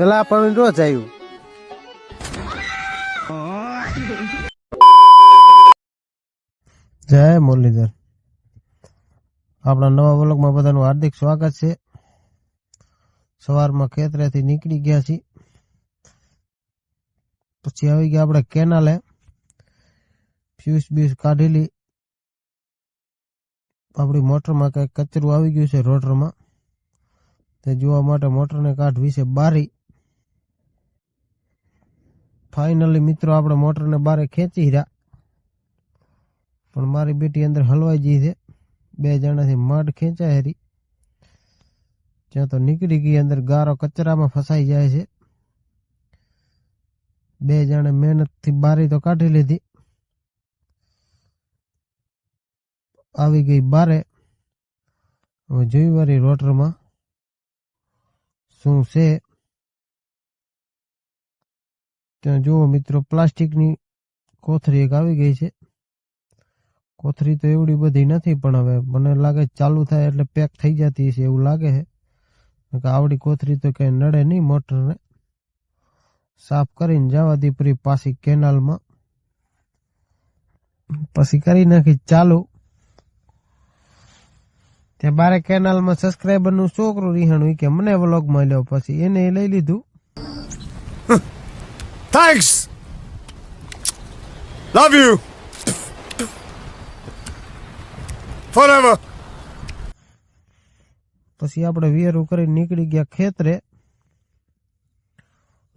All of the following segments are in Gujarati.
એલા પણ રોજ આવ્યું. જય મુરલીધર. આપણા નવા વ્લોગમાં બધાનું હાર્દિક સ્વાગત છે. સવારમાં ખેતરેથી નીકળી ગયા છીએ, પછી આવી ગયા આપણે કેનાલે. ફ્યુઝ બ્યુઝ કાઢેલી. આપણી મોટરમાં કંઈક કચરું આવી ગયું છે રોટરમાં, તે જોવા માટે મોટરને કાઢવી છે બારી. ફાઇનલી મિત્રો આપણે મોટરને બારે ખેંચી રહ્યા, પણ મારી બેટી અંદર હલવાઈ ગઈ છે. બે જણાથી મડ ખેંચાય હરી, ત્યાં તો નીકળી ગઈ અંદર. ગારો કચરામાં ફસાઈ જાય છે. બે જણે મહેનતથી બારી તો કાઢી લીધી. આવી ગઈ બારે. હવે જોઈ વારી રોટરમાં શું છે. ત્યાં જુઓ મિત્રો, પ્લાસ્ટિકની કોથળી એક આવી ગઈ છે. કોથળી તો એવડી બધી નથી, પણ હવે મને લાગે ચાલુ થાય એટલે પેક થઈ જતી છે એવું લાગે છે. આવડી કોથળી તો કઈ નડે નહીં મોટરને. સાફ કરીને જવા દી પરી પાછી કેનાલમાં, પછી કરી નાખી ચાલુ. ત્યાં બારે કેનાલમાં સબસ્ક્રાઈબર નું છોકરું રીહાણું કે મને વ્લોગમાં લ્યો, પછી એને લઈ લીધું. Thanks. Love you. Forever. પછી આપણે વિયરું કરી નીકળી ગયા ખેતરે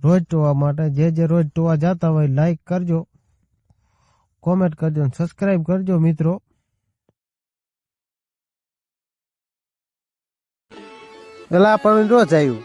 રોજ ટોવા માટે. જે રોજ ટોવા જતા હોય લાઈક કરજો, કોમેન્ટ કરજો અને સબસ્ક્રાઈબ કરજો મિત્રો. પેલા પણ રોજ આવ્યું.